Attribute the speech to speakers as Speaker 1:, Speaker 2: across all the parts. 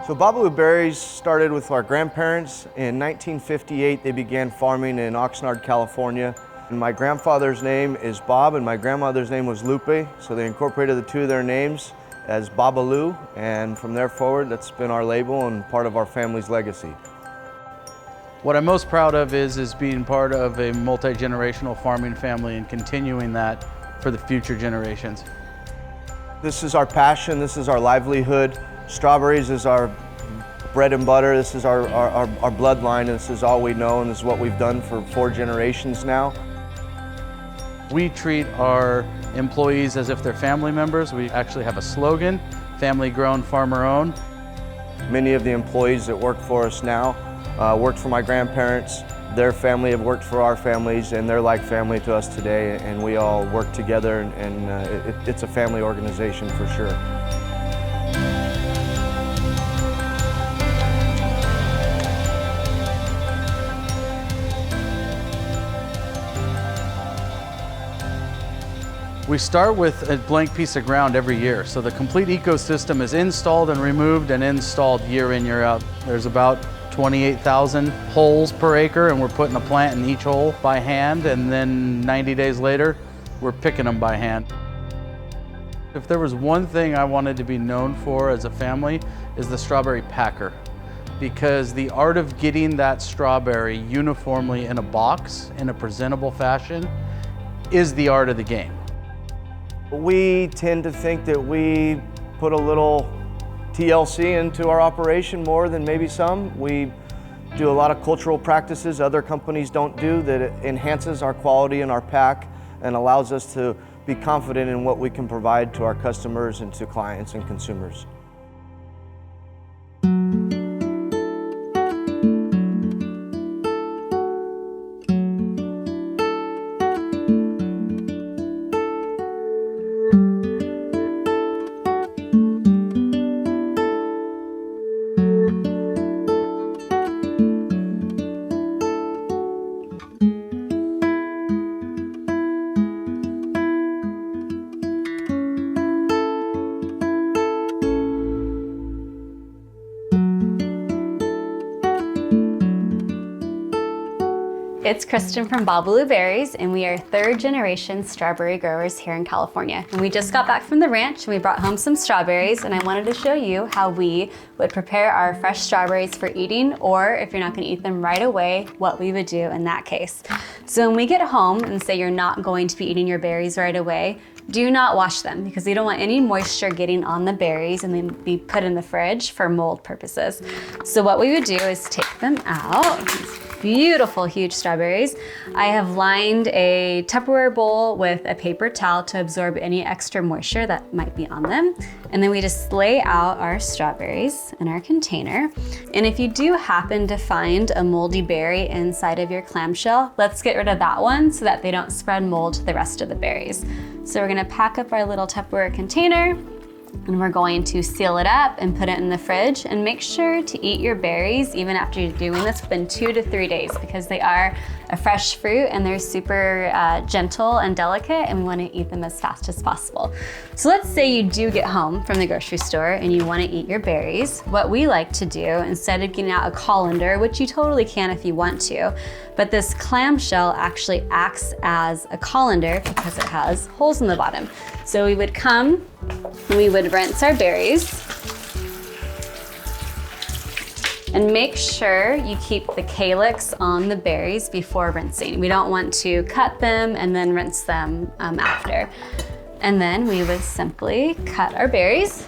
Speaker 1: So Bobalu berries started with our grandparents. In 1958, they began farming in Oxnard, California. And my grandfather's name is Bob and my grandmother's name was Lupe, so they incorporated the two of their names as Bobalu, and from there forward, that's been our label and part of our family's legacy.
Speaker 2: What I'm most proud of is being part of a multi-generational farming family and continuing that for the future generations.
Speaker 1: This is our passion, this is our livelihood. Strawberries is our bread and butter, this is our bloodline, and this is all we know, and this is what we've done for 4 generations now.
Speaker 2: We treat our employees as if they're family members. We actually have a slogan, family grown, farmer owned.
Speaker 1: Many of the employees that work for us now worked for my grandparents. Their family have worked for our families, and they're like family to us today, and we all work together, and it's a family organization for sure.
Speaker 2: We start with a blank piece of ground every year, so the complete ecosystem is installed and removed and installed year in, year out. There's about 28,000 holes per acre, and we're putting a plant in each hole by hand, and then 90 days later, we're picking them by hand. If there was one thing I wanted to be known for as a family, is the strawberry packer. Because the art of getting that strawberry uniformly in a box, in a presentable fashion, is the art of the game.
Speaker 1: We tend to think that we put a little TLC into our operation more than maybe some. We do a lot of cultural practices other companies don't do that enhances our quality in our pack and allows us to be confident in what we can provide to our customers and to clients and consumers.
Speaker 3: It's Kristen from Bobalu Berries, and we are 3rd generation strawberry growers here in California. And we just got back from the ranch and we brought home some strawberries, and I wanted to show you how we would prepare our fresh strawberries for eating, or if you're not gonna eat them right away, what we would do in that case. So when we get home and say you're not going to be eating your berries right away, do not wash them because you don't want any moisture getting on the berries and then be put in the fridge for mold purposes. So what we would do is take them out. Beautiful, huge strawberries. I have lined a Tupperware bowl with a paper towel to absorb any extra moisture that might be on them. And then we just lay out our strawberries in our container. And if you do happen to find a moldy berry inside of your clamshell, let's get rid of that one so that they don't spread mold to the rest of the berries. So we're gonna pack up our little Tupperware container, and we're going to seal it up and put it in the fridge, and make sure to eat your berries even after you're doing this within 2 to 3 days, because they are a fresh fruit and they're super gentle and delicate, and we want to eat them as fast as possible. So let's say you do get home from the grocery store and you want to eat your berries. What we like to do, instead of getting out a colander, which you totally can if you want to, but this clamshell actually acts as a colander because it has holes in the bottom. So we would come and we would rinse our berries, and make sure you keep the calyx on the berries before rinsing. We don't want to cut them and then rinse them after. And then we would simply cut our berries,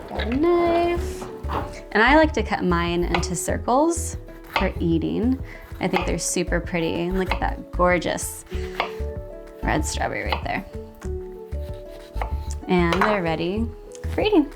Speaker 3: get a knife. And I like to cut mine into circles for eating. I think they're super pretty. And look at that gorgeous red strawberry right there. And they're ready for eating.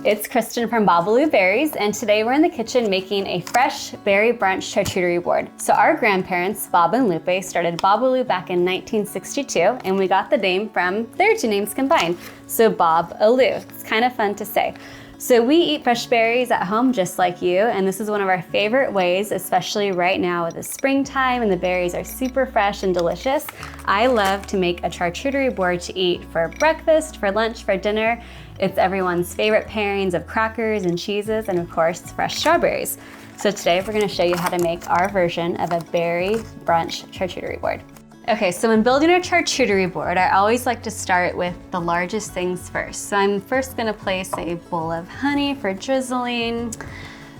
Speaker 3: It's Kristen from Bobalu Berries, and today we're in the kitchen making a fresh berry brunch charcuterie board. So our grandparents, Bob and Lupe, started Bobalu back in 1962, and we got the name from their two names combined. So Bob-a-Loo. It's kind of fun to say. So we eat fresh berries at home just like you, and this is one of our favorite ways, especially right now with the springtime and the berries are super fresh and delicious. I love to make a charcuterie board to eat for breakfast, for lunch, for dinner. It's everyone's favorite pairings of crackers and cheeses, and of course, fresh strawberries. So today we're gonna show you how to make our version of a berry brunch charcuterie board. Okay, so when building a charcuterie board, I always like to start with the largest things first. So I'm first gonna place a bowl of honey for drizzling,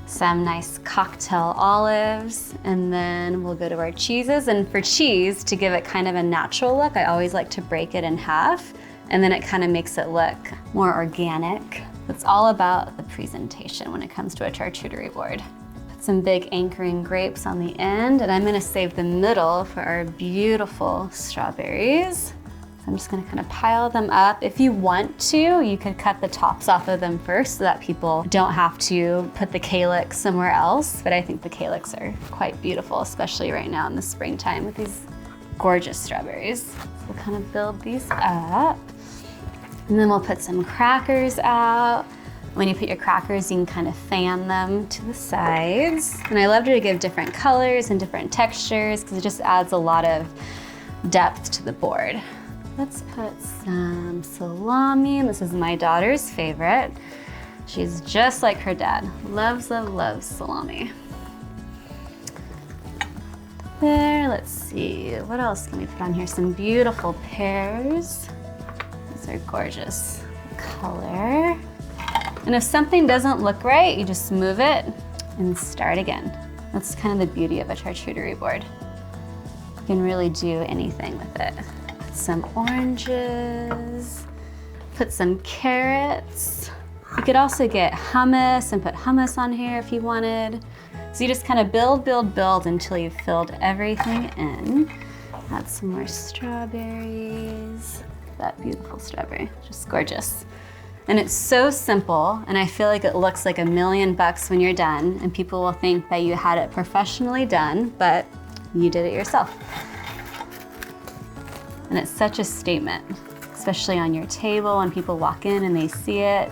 Speaker 3: some nice cocktail olives, and then we'll go to our cheeses. And for cheese, to give it kind of a natural look, I always like to break it in half, and then it kind of makes it look more organic. It's all about the presentation when it comes to a charcuterie board. Put some big anchoring grapes on the end, and I'm gonna save the middle for our beautiful strawberries. So I'm just gonna kind of pile them up. If you want to, you could cut the tops off of them first so that people don't have to put the calyx somewhere else, but I think the calyx are quite beautiful, especially right now in the springtime with these gorgeous strawberries. So we'll kind of build these up. And then we'll put some crackers out. When you put your crackers, you can kind of fan them to the sides. And I love to give different colors and different textures because it just adds a lot of depth to the board. Let's put some salami. This is my daughter's favorite. She's just like her dad. Loves, loves, loves salami. There, let's see. What else can we put on here? Some beautiful pears. These are gorgeous color. And if something doesn't look right, you just move it and start again. That's kind of the beauty of a charcuterie board. You can really do anything with it. Put some oranges, put some carrots. You could also get hummus and put hummus on here if you wanted. So you just kind of build, build, build until you've filled everything in. Add some more strawberries. That beautiful strawberry, just gorgeous. And it's so simple, and I feel like it looks like $1 million when you're done, and people will think that you had it professionally done, but you did it yourself. And it's such a statement, especially on your table when people walk in and they see it.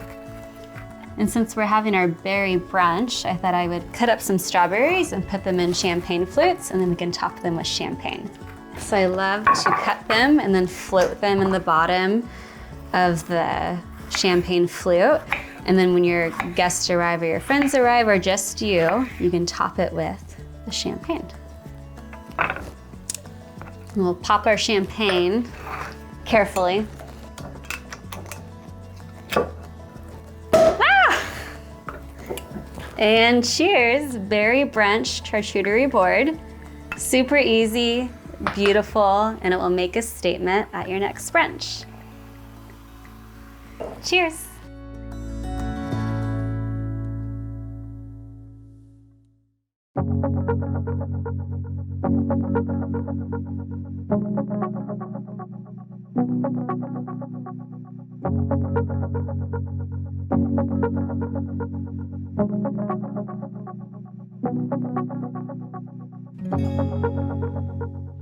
Speaker 3: And since we're having our berry brunch, I thought I would cut up some strawberries and put them in champagne flutes, and then we can top them with champagne. So I love to cut them and then float them in the bottom of the champagne flute. And then when your guests arrive or your friends arrive or just you can top it with the champagne. And we'll pop our champagne carefully. And cheers, berry brunch charcuterie board. Super easy, beautiful, and it will make a statement at your next brunch. Cheers.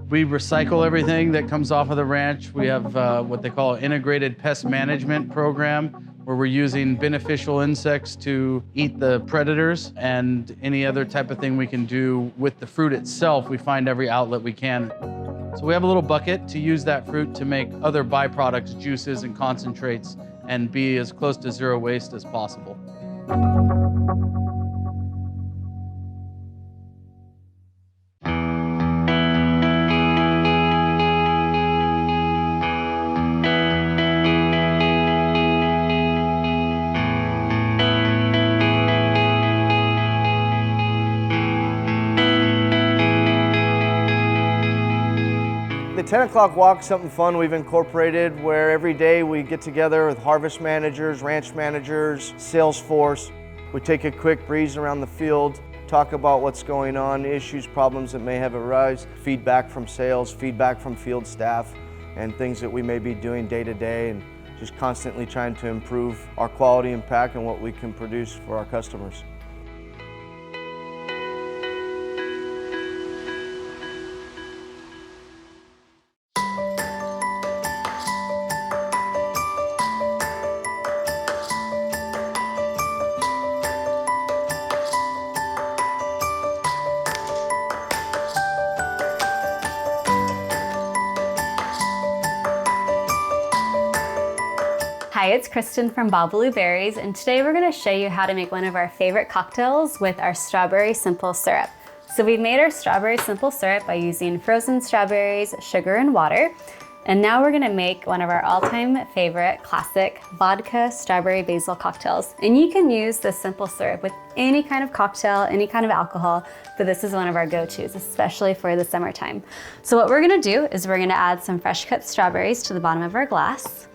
Speaker 2: We recycle everything that comes off of the ranch. We have what they call an integrated pest management program, where we're using beneficial insects to eat the predators, and any other type of thing we can do with the fruit itself. We find every outlet we can. So we have a little bucket to use that fruit to make other byproducts, juices and concentrates, and be as close to zero waste as possible.
Speaker 1: The 10 o'clock walk is something fun we've incorporated where every day we get together with harvest managers, ranch managers, sales force. We take a quick breeze around the field, talk about what's going on, issues, problems that may have arisen, feedback from sales, feedback from field staff, and things that we may be doing day to day, and just constantly trying to improve our quality and pack and what we can produce for our customers.
Speaker 3: Hi, it's Kristen from Bobalu Berries, and today we're going to show you how to make one of our favorite cocktails with our strawberry simple syrup. So we've made our strawberry simple syrup by using frozen strawberries, sugar, and water. And now we're going to make one of our all-time favorite classic vodka strawberry basil cocktails. And you can use this simple syrup with any kind of cocktail, any kind of alcohol, but this is one of our go-tos, especially for the summertime. So what we're going to do is we're going to add some fresh cut strawberries to the bottom of our glass.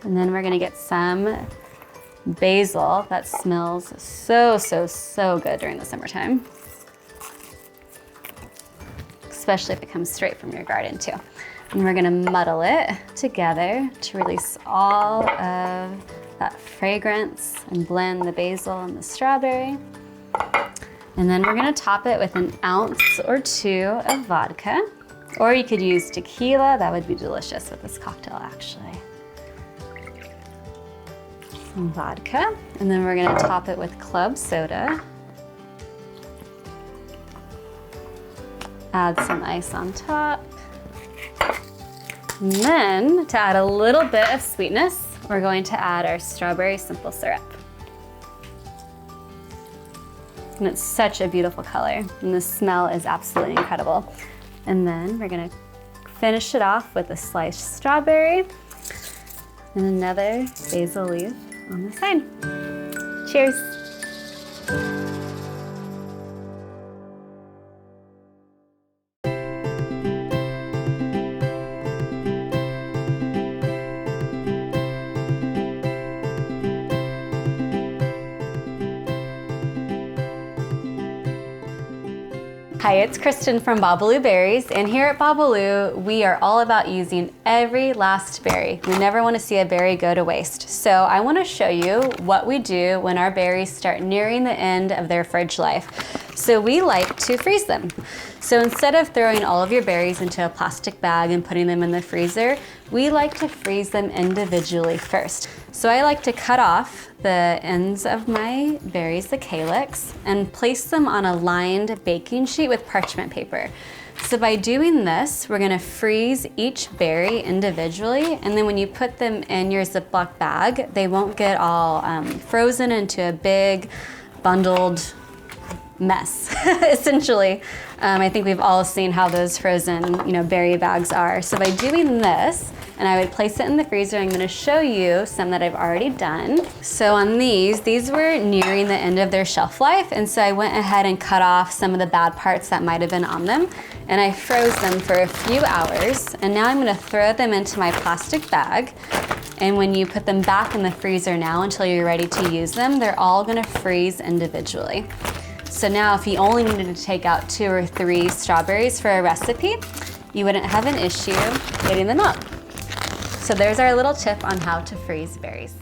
Speaker 3: And then we're gonna get some basil that smells so good during the summertime. Especially if it comes straight from your garden too. And we're gonna muddle it together to release all of that fragrance and blend the basil and the strawberry. And then we're gonna top it with an ounce or two of vodka. Or you could use tequila, that would be delicious with this cocktail actually. Some vodka, and then we're gonna top it with club soda. Add some ice on top. And then, to add a little bit of sweetness, we're going to add our strawberry simple syrup. And it's such a beautiful color, and the smell is absolutely incredible. And then we're gonna finish it off with a sliced strawberry and another basil leaf on the side. Cheers. Hi, it's Kristen from Bobalu Berries, and here at Bobalu, we are all about using every last berry. We never want to see a berry go to waste. So I want to show you what we do when our berries start nearing the end of their fridge life. So we like to freeze them. So instead of throwing all of your berries into a plastic bag and putting them in the freezer, we like to freeze them individually first. So I like to cut off the ends of my berries, the calyx, and place them on a lined baking sheet with parchment paper. So by doing this, we're gonna freeze each berry individually, and then when you put them in your Ziploc bag, they won't get all frozen into a big bundled mess, essentially. I think we've all seen how those frozen, berry bags are. So by doing this, and I would place it in the freezer, I'm gonna show you some that I've already done. So on these were nearing the end of their shelf life, and so I went ahead and cut off some of the bad parts that might have been on them, and I froze them for a few hours, and now I'm gonna throw them into my plastic bag. And when you put them back in the freezer now until you're ready to use them, they're all gonna freeze individually. So now if you only needed to take out 2 or 3 strawberries for a recipe, you wouldn't have an issue getting them up. So there's our little tip on how to freeze berries.